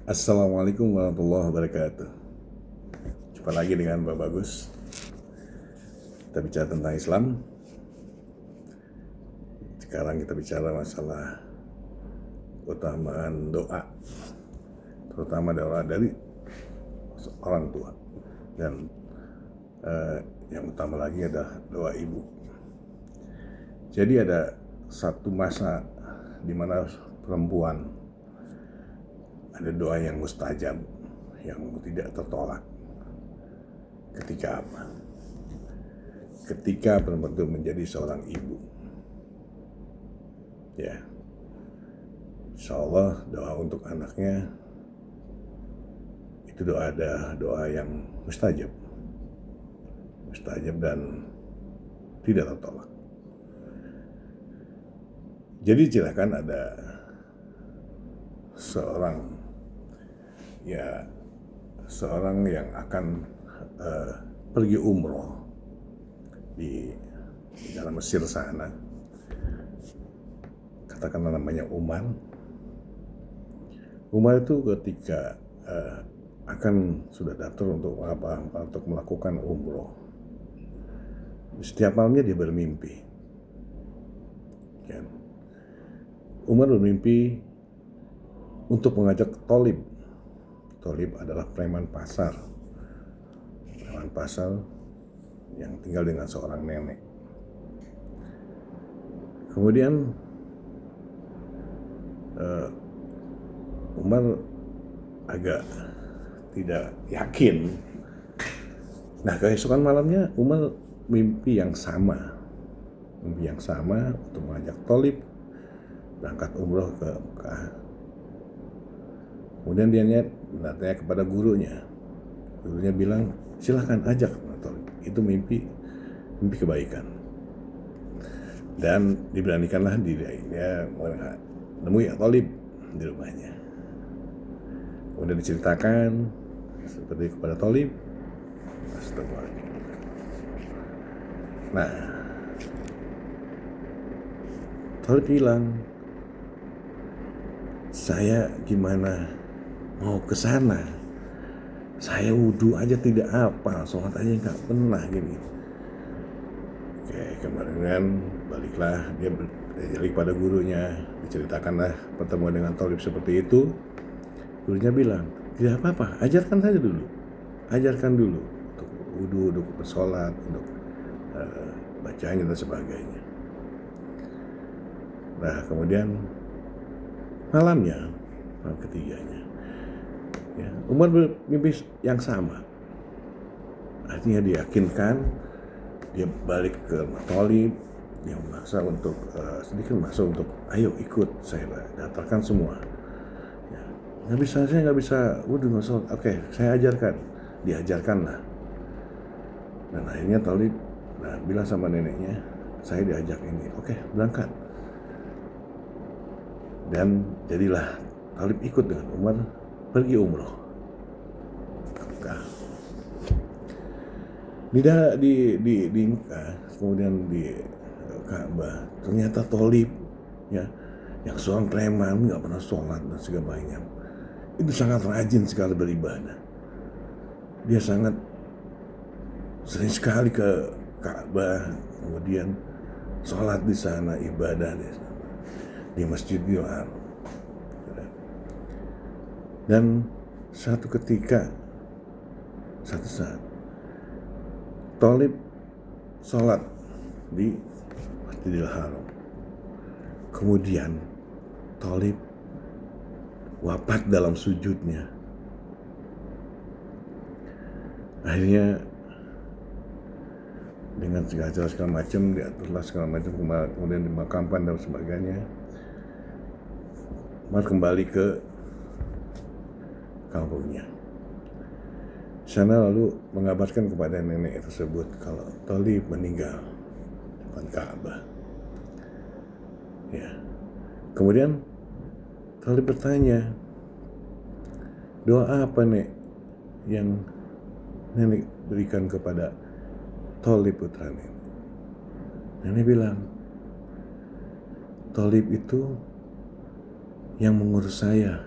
Assalamualaikum warahmatullahi wabarakatuh. Jumpa lagi dengan Pak Bagus. Kita bicara tentang Islam. Sekarang kita bicara masalah keutamaan doa, terutama doa dari orang tua. Dan yang utama lagi adalah doa ibu. Jadi ada satu masa di mana perempuan ada doa yang mustajab, yang tidak tertolak. Ketika apa? Ketika perempuan itu menjadi seorang ibu. Ya, insya Allah doa untuk anaknya itu doa yang mustajab dan tidak tertolak. Jadi silakan ada seorang yang akan pergi umroh di dalam Mesir sana, katakanlah namanya Umar. Umar itu ketika akan sudah daftar untuk melakukan umroh, setiap malamnya dia bermimpi. Ya. Umar bermimpi untuk mengajak Tholib. Tholib adalah preman pasar yang tinggal dengan seorang nenek. Kemudian Umar agak tidak yakin. Nah, keesokan malamnya Umar mimpi yang sama untuk mengajak Tholib berangkat umroh ke Mekah. Kemudian dia bertanya kepada gurunya. Gurunya bilang, silahkan ajak Tholib. Itu mimpi kebaikan. Dan diberanikanlah dia menemui Tholib di rumahnya. Kemudian diceritakan seperti kepada Tholib. Astagfirullah. Nah, Tholib bilang, saya gimana mau ke sana? Saya wudhu aja tidak apa, sholat aja nggak pernah gini. Oke, kemarin baliklah dia balik pada gurunya, diceritakanlah pertemuan dengan Tholib seperti itu. Gurunya bilang, tidak apa-apa, ajarkan dulu untuk wudhu, untuk bersolat, untuk bacanya dan sebagainya. Nah, kemudian malam ketiganya, ya, Umar bermimpi yang sama. Artinya diyakinkan, dia balik ke Tholib, dia memaksa untuk ayo ikut, saya daftarkan semua. Ya, saya nggak bisa wudhu, nggak sholat. Oke, saya ajarkan, diajarkanlah. Dan akhirnya Tholib bilang sama neneknya, saya diajak ini, oke, berangkat. Dan jadilah Tholib ikut dengan Umar pergi umroh. Di Mekah, kemudian di Ka'bah, ternyata Tholib, ya, yang seorang preman, nggak pernah sholat dan sebagainya, itu sangat rajin sekali beribadah. Dia sangat sering sekali ke Ka'bah, kemudian sholat di sana, ibadah di Masjidil Haram. Dan satu saat Tholib sholat di Masjidil Haram. Kemudian Tholib wafat dalam sujudnya. Akhirnya dengan segala macam, diaturlah segala macam, kemudian dimakamkan dan sebagainya. Umar kembali ke kampungnya. Sana lalu mengabarkan kepada nenek tersebut kalau Tholib meninggal depan Ka'bah. Ya. Kemudian Tholib bertanya, doa apa nek yang nenek berikan kepada Tholib putra nenek? Nenek bilang, Tholib itu yang mengurus saya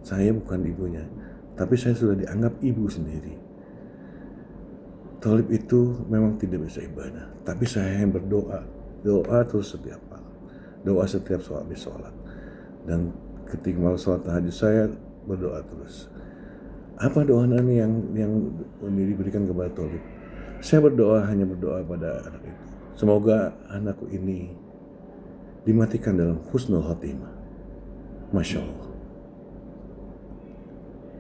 saya bukan ibunya, tapi saya sudah dianggap ibu sendiri. Thalib itu memang tidak bisa ibadah, tapi saya yang berdoa, doa terus setiap malam, doa setiap habis sholat, dan ketika malam sholat tahajud saya berdoa terus. Apa doa ini yang diberikan kepada Thalib? Saya hanya berdoa pada anak itu. Semoga anakku ini dimatikan dalam husnul khotimah. Masya Allah.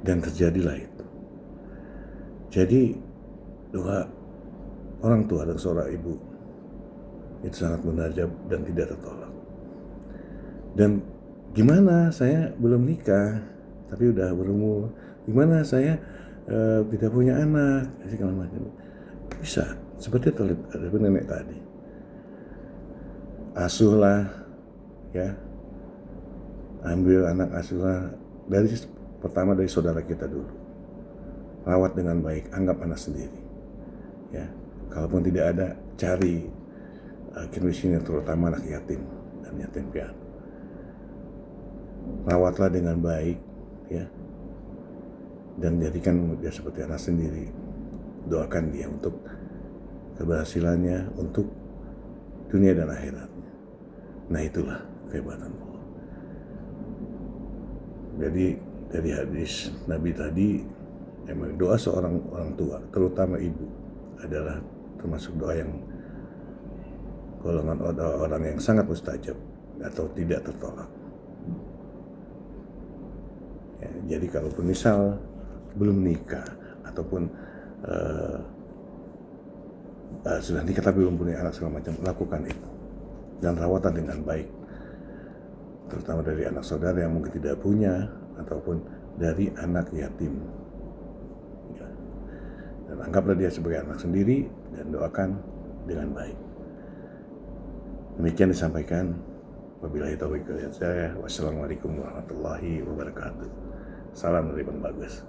Dan terjadilah itu. Jadi doa orang tua dan seorang ibu itu sangat munajab dan tidak tertolak. Dan gimana saya belum nikah tapi udah berumur, gimana saya tidak punya anak, segala macam. Bisa seperti Thalib ada nenek tadi, asuhlah ya, ambil anak asuhlah pertama dari saudara kita dulu, rawat dengan baik, anggap anak sendiri ya. Kalaupun tidak ada, cari miskin, terutama anak yatim dan yatim piatu, rawatlah dengan baik ya, dan jadikan dia seperti anak sendiri. Doakan dia untuk keberhasilannya, untuk dunia dan akhiratnya. Nah, itulah kehebatan Allah. Jadi dari hadis Nabi tadi, emang doa seorang orang tua, terutama ibu, adalah termasuk doa yang golongan orang yang sangat mustajab atau tidak tertolak. Ya, jadi kalaupun misal belum nikah ataupun sudah nikah tapi belum punya anak segala macam, lakukan itu dan rawatlah dengan baik, terutama dari anak saudara yang mungkin tidak punya ataupun dari anak yatim ya. Dan anggaplah dia sebagai anak sendiri dan doakan dengan baik. Demikian disampaikan. Wabillahi taufiq wal hidayah. Wassalamualaikum warahmatullahi wabarakatuh. Salam dari Bang Bagus.